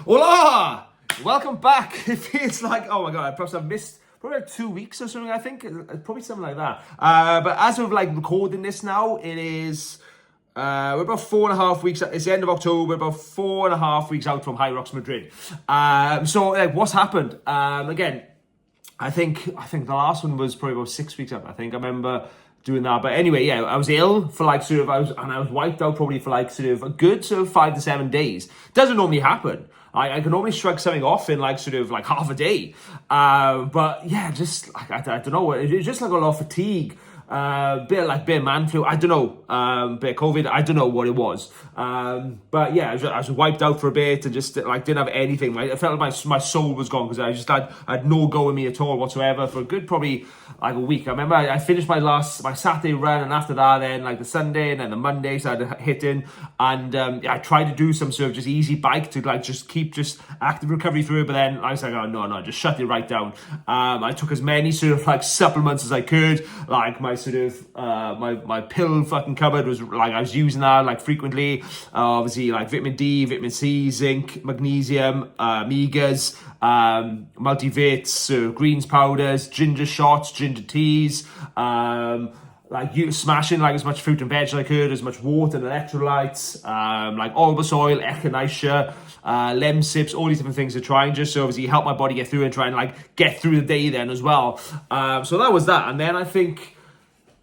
Hola! Welcome back. It feels like, oh my god, perhaps I've missed probably like 2 weeks or something, I think. Probably something like that. But as of like recording this now, it is, we're about 4.5 weeks, it's the end of October, about 4.5 weeks out from Hyrox Madrid. So like, what's happened? Again, I think the last one was probably about 6 weeks out, I think. I remember doing that. But anyway, yeah, I was ill for like sort of, I was wiped out probably for like sort of a good sort of 5 to 7 days. Doesn't normally happen. I can normally shrug something off in like sort of like half a day. But yeah, just like, I don't know, it's just like a lot of fatigue. Bit of man flu, I don't know, bit of COVID, I don't know what it was. But yeah, I was wiped out for a bit and just like didn't have anything. Like, I felt like my soul was gone because I had no go in me at all whatsoever for a good probably like a week. I remember I finished my Saturday run, and after that then like the Sunday and then the Monday started hitting, and I tried to do some sort of just easy bike to like just keep just active recovery through, but then I was like, oh no, just shut it right down. I took as many sort of like supplements as I could, like my sort of my pill fucking cupboard was like, I was using that like frequently. Obviously like vitamin D, vitamin C, zinc, magnesium, omegas, multivites, greens powders, ginger shots, ginger teas, like you smashing like as much fruit and veg as I could, as much water and electrolytes, like Albus oil, echinacea, lem sips, all these different things to try and just so obviously help my body get through and try and like get through the day then as well. So that was that. And then I think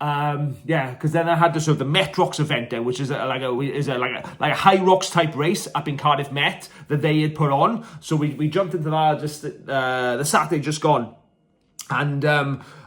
because then I had the sort of the Metrox event then, which is like a Hyrox type race up in Cardiff Met that they had put on. So we jumped into that just the Saturday just gone. And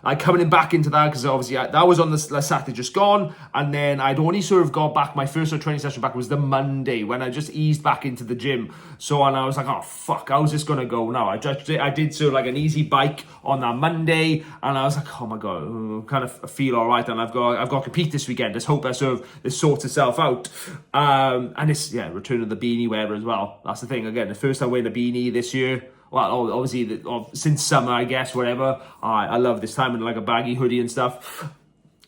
I coming back into that because obviously that was on the Saturday just gone, and then I'd only sort of got back, my first sort of training session back was the Monday when I just eased back into the gym. So and I was like, oh fuck, how's this gonna go now? I did sort of like an easy bike on that Monday, and I was like, oh my god, kind of feel all right, and I've got to compete this weekend. Let's hope this sorts itself out. And it's return of the beanie wearer as well. That's the thing. Again, the first time wearing a beanie this year. Well, obviously, since summer, I guess, whatever. I love this time in like a baggy hoodie and stuff.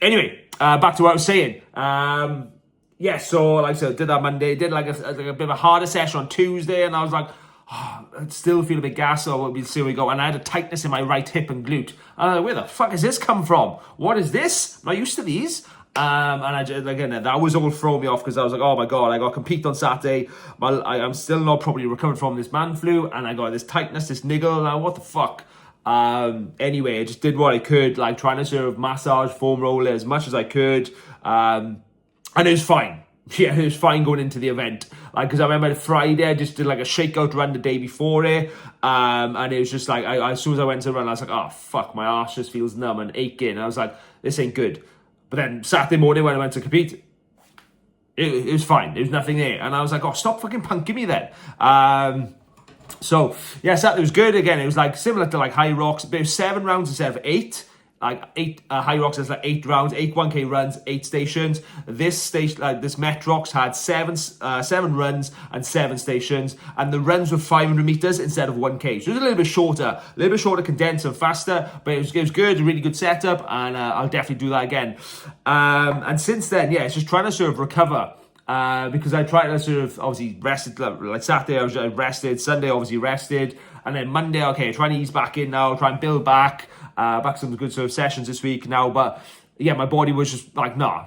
Anyway, back to what I was saying. So like I said, did that Monday, did like a bit of a harder session on Tuesday, and I was like, I still feel a bit gas, so we'll see where we go. And I had a tightness in my right hip and glute. And I was like, where the fuck has this come from? What is this? I'm not used to these. And I just, again, that was all throwing me off because I was like, oh my god, I got to compete on Saturday. I'm still not probably recovered from this man flu, and I got this tightness, this niggle. Now what the fuck? Anyway, I just did what I could, like trying to sort of massage, foam roll it as much as I could, and it was fine. Yeah, it was fine going into the event. Like, because I remember Friday, I just did like a shakeout run the day before it, and it was just like, as soon as I went to run, I was like, oh fuck, my arse just feels numb and aching. And I was like, this ain't good. But then Saturday morning when I went to compete, it was fine. There was nothing there. And I was like, oh, stop fucking punking me then. So, yeah, Saturday was good. Again, it was like similar to like Hyrox, but it was 7 rounds instead of 8. Like 8, Hyrox has like 8 rounds, 8 1K runs, 8 stations. This station, this Metrox had 7 runs and 7 stations, and the runs were 500 meters instead of 1K. So it was a little bit shorter, condensed and faster, but it was good, a really good setup, and I'll definitely do that again. And since then, yeah, it's just trying to sort of recover. Because I tried to sort of obviously rested, like Saturday I rested, Sunday obviously rested, and then Monday, okay, trying to ease back in now, try and build back some good sort of sessions this week now. But yeah, my body was just like, nah,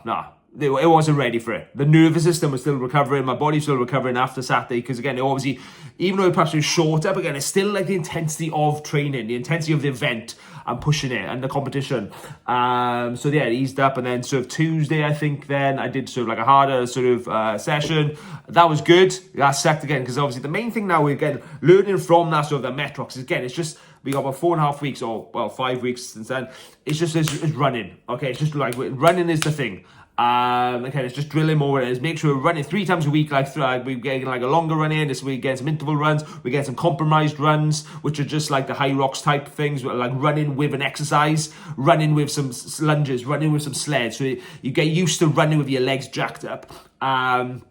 it wasn't ready for it. The nervous system was still recovering, my body's still recovering after Saturday, because again, it obviously, even though it perhaps was shorter, but again, it's still like the intensity of training, the intensity of the event, and pushing it, and the competition. So yeah, it eased up, and then sort of Tuesday, I think then, I did sort of like a harder sort of session. That was good. That sucked again, because obviously the main thing now, we're again learning from that sort of the Metrox, again, it's just, we got about 4.5 weeks, or well, 5 weeks since then. It's just it's running. Okay, it's just like running is the thing. Okay, it's just drilling more. It is make sure we're running 3 times a week. Like we're getting like a longer run in. This week, getting some interval runs. We get some compromised runs, which are just like the Hyrox type things, like running with an exercise, running with some lunges, running with some sleds. So you get used to running with your legs jacked up. And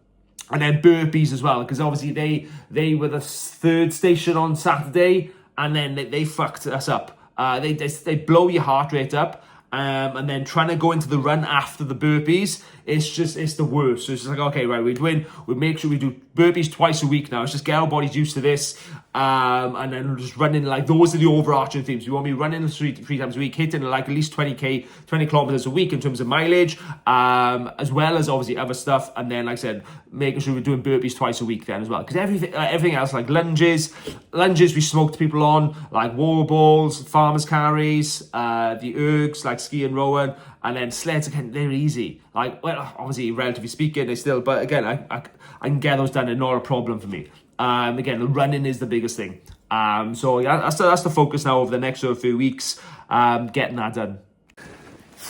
then burpees as well, because obviously they were the 3rd station on Saturday. And then they fucked us up. They blow your heart rate up. And then trying to go into the run after the burpees, it's the worst. So it's just like, okay, right, we make sure we do burpees twice a week now. It's just get our bodies used to this. And then just running, like, those are the overarching themes. We want to be running three times a week, hitting like at least 20 kilometers a week in terms of mileage, as well as obviously other stuff. And then, like I said, making sure we're doing burpees twice a week then as well. Because everything else, like lunges we smoked people on, like wall balls, farmers carries, the ergs, like ski and rowing, and then sleds, again, they're easy. Like, well, obviously, relatively speaking, they still, but again, I can get those done, and not a problem for me. Again, the running is the biggest thing. So yeah, that's the focus now over the next few weeks, getting that done.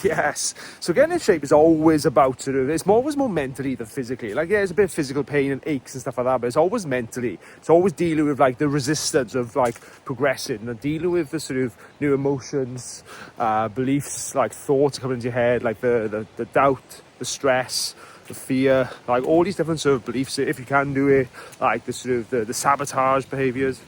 Yes, so getting in shape is always about it's always more mentally than physically. Like, yeah, there's a bit of physical pain and aches and stuff like that, but it's always mentally. It's always dealing with like the resistance of like progressing, and dealing with the sort of new emotions, beliefs, like thoughts coming into your head, like the doubt, the stress, the fear, like all these different sort of beliefs, if you can do it, like the sort of the sabotage behaviors.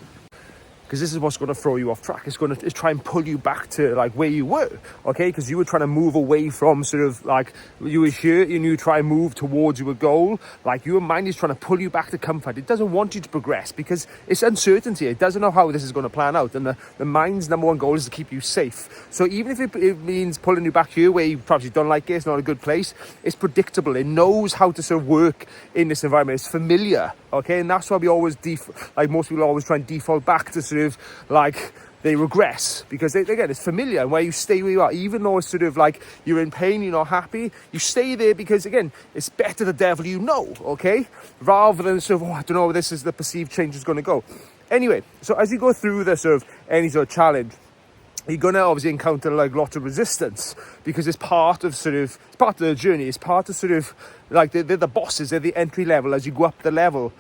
Because this is what's going to throw you off track. It's try and pull you back to like where you were, okay? Because you were trying to move away from sort of like, you were here and you try and move towards your goal. Like, your mind is trying to pull you back to comfort. It doesn't want you to progress because it's uncertainty. It doesn't know how this is going to plan out. And the mind's number one goal is to keep you safe. So even if it means pulling you back here where you probably don't like it, it's not a good place, it's predictable. It knows how to sort of work in this environment. It's familiar, okay? And that's why we always most people always try and default back to sort of like they regress, because again, it's familiar, and where you stay where you are, even though it's sort of like you're in pain, you're not happy, you stay there because, again, it's better the devil you know, okay, rather than sort of, I don't know, this is the perceived change is going to go. Anyway, so as you go through this sort of any sort of challenge, you're going to obviously encounter like lots of resistance, because it's part of the journey. It's part of sort of like they're the bosses, they're the entry level as you go up the level,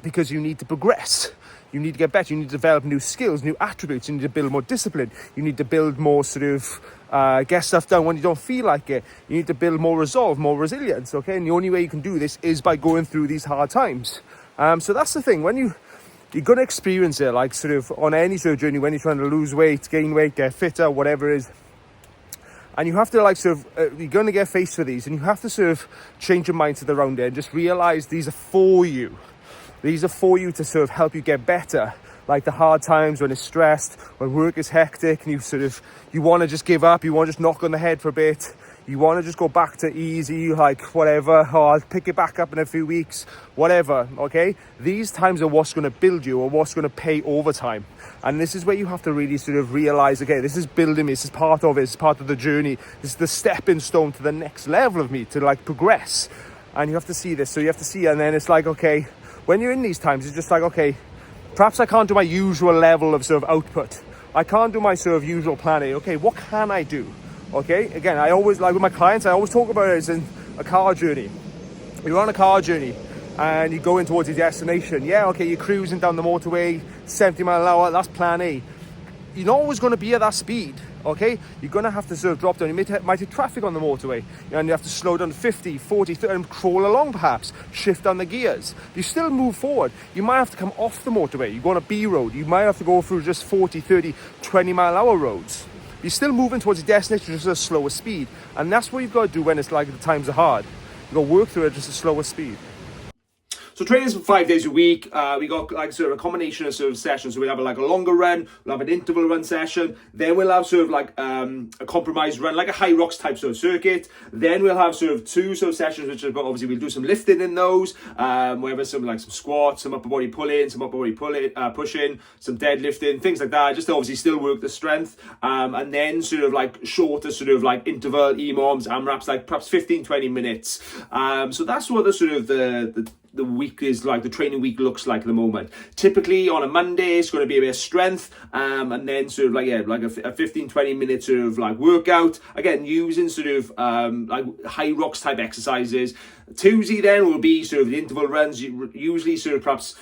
because you need to progress. You need to get better. You need to develop new skills, new attributes. You need to build more discipline. You need to build more sort of get stuff done when you don't feel like it. You need to build more resolve, more resilience, okay? And the only way you can do this is by going through these hard times. So that's the thing. When you're going to experience it, like sort of on any sort of journey, when you're trying to lose weight, gain weight, get fitter, whatever it is, and you have to like sort of, you're going to get faced with these, and you have to sort of change your mindset around it and just realize these are for you. These are for you to sort of help you get better. Like the hard times when it's stressed, when work is hectic, and you want to just give up, you want to just knock on the head for a bit, you want to just go back to easy, like whatever, or I'll pick it back up in a few weeks, whatever, okay? These times are what's going to build you, or what's going to pay over time. And this is where you have to really sort of realize, okay, this is building me, this is part of it, this is part of the journey, this is the stepping stone to the next level of me, to like progress. And you have to see this, so you have to see, and then it's like, okay, when you're in these times, it's just like, okay, perhaps I can't do my usual level of sort of output. I can't do my sort of usual planning. Okay, what can I do? Okay, again, I always, like with my clients, I always talk about it as in a car journey. You're on a car journey and you're going towards your destination. Yeah, okay, you're cruising down the motorway, 70 miles an hour, that's plan A. You're not always going to be at that speed. Okay, you're going to have to sort of drop down. You might hit traffic on the motorway, and you have to slow down to 50, 40, 30, and crawl along perhaps, shift down the gears. You still move forward. You might have to come off the motorway. You go on a B road. You might have to go through just 40, 30, 20 mile an hour roads. You're still moving towards your destination, just at a slower speed. And that's what you've got to do when it's like the times are hard. You've got to work through it at just a slower speed. So training's for 5 days a week. We got like sort of a combination of sort of sessions. So we have like a longer run, we'll have an interval run session. Then we'll have sort of like a compromised run, like a Hyrox type sort of circuit. Then we'll have sort of two sort of sessions, which is obviously we'll do some lifting in those. Whether some squats, some upper body pull-in, some upper body pushing, some deadlifting, things like that. Just to obviously still work the strength. And then sort of like shorter sort of like interval EMOMs, AMRAPs, like perhaps 15-20 minutes. So that's what the sort of the week is like, the training week looks like at the moment. Typically on a Monday it's going to be a bit of strength, and then sort of like a 15-20 minute sort of like workout, again using sort of like Hyrox type exercises. Tuesday then will be sort of the interval runs, usually sort of perhaps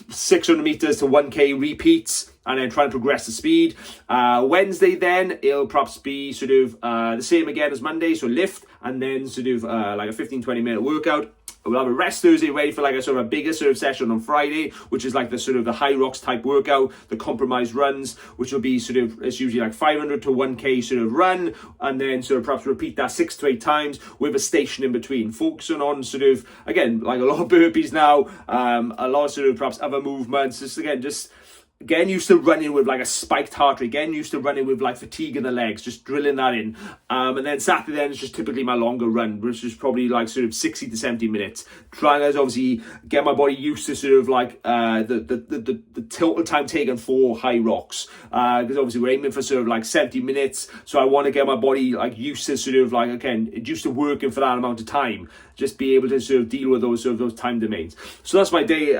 600 meters to 1k repeats, and then try and progress the speed. Wednesday then it'll perhaps be sort of the same again as Monday, so lift, and then sort of like a 15-20 minute workout. we'll have a rest Thursday, ready for like a sort of a bigger sort of session on Friday, which is like the sort of the Hyrox type workout, the compromise runs, which will be sort of, it's usually like 500 to 1k sort of run, and then sort of perhaps repeat that 6 to 8 times with a station in between, focusing on sort of, again, like a lot of burpees now, a lot of sort of perhaps other movements, just again, just getting used to running with like a spiked heart rate, getting used to running with like fatigue in the legs, just drilling that in. And then Saturday then is just typically my longer run, which is probably like sort of 60 to 70 minutes. Trying to obviously get my body used to sort of like the total time taken for Hyrox. Because obviously we're aiming for sort of like 70 minutes. So I want to get my body like used to sort of like, again, used to working for that amount of time. Just be able to sort of deal with those sort of those time domains. So that's my day,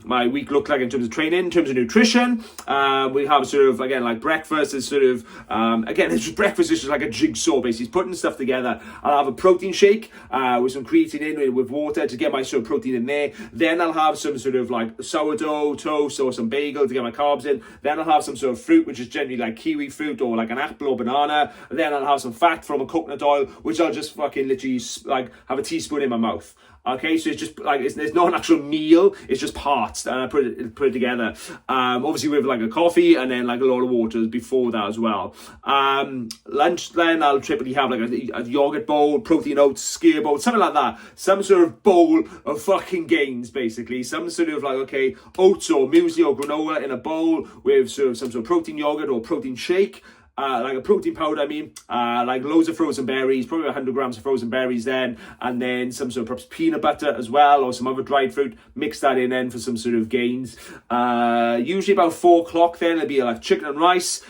my week look like in terms of training, in terms of nutrition. We have sort of, again, like breakfast is sort of, again, it's just breakfast is just like a jigsaw basically. It's putting stuff together. I'll have a protein shake with some creatine in with water to get my sort of protein in there. Then I'll have some sort of like sourdough toast or some bagel to get my carbs in. Then I'll have some sort of fruit, which is generally like kiwi fruit or like an apple or banana. And then I'll have some fat from a coconut oil, which I'll just fucking literally like have a teaspoon in my mouth. Okay, so it's just like, there's not an actual meal, it's just parts, and I put it together. Obviously with like a coffee and then like a lot of water before that as well. Lunch then I'll typically have like a yogurt bowl, protein oats, skier bowl, something like that. Some sort of bowl of fucking gains basically. Some sort of like, okay, oats or muesli or granola in a bowl with sort of some sort of protein yogurt or protein shake. Like a protein powder, I mean, like loads of frozen berries, probably 100 grams of frozen berries then, and then some sort of perhaps peanut butter as well, or some other dried fruit, mix that in then for some sort of gains. Usually about 4 o'clock then, it'll be like chicken rice,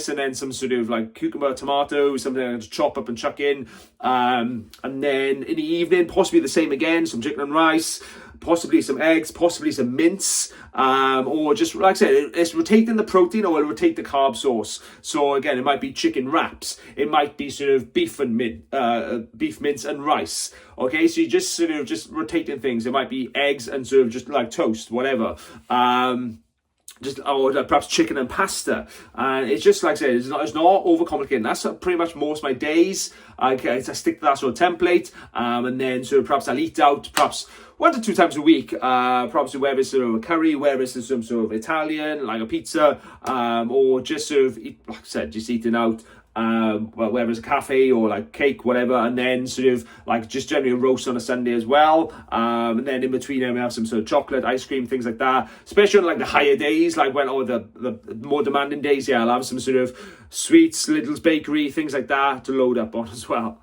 and then some sort of like cucumber, tomato, something I just chop up and chuck in. And then in the evening, possibly the same again, some chicken and rice, possibly some eggs, possibly some mince, or just, like I said, it's rotating the protein or it'll rotate the carb source. So again, it might be chicken wraps, it might be sort of beef mince and rice. Okay, so you just sort of just rotating things. It might be eggs and sort of just like toast, whatever. Or perhaps chicken and pasta, and it's just like I said, it's not overcomplicated. That's pretty much most of my days. I stick to that sort of template, and then sort of perhaps I'll eat out perhaps 1 to 2 times a week, perhaps whether it's sort of a curry, whether it's some sort of Italian like a pizza, or just sort of like I said, just eating out. Well, whether it's a cafe or like cake, whatever, and then sort of like just generally a roast on a Sunday as well, and then in between we have some sort of chocolate, ice cream, things like that, especially on like the higher days, like when, or the more demanding days, yeah, I'll have some sort of sweets, Lidl's bakery, things like that to load up on as well.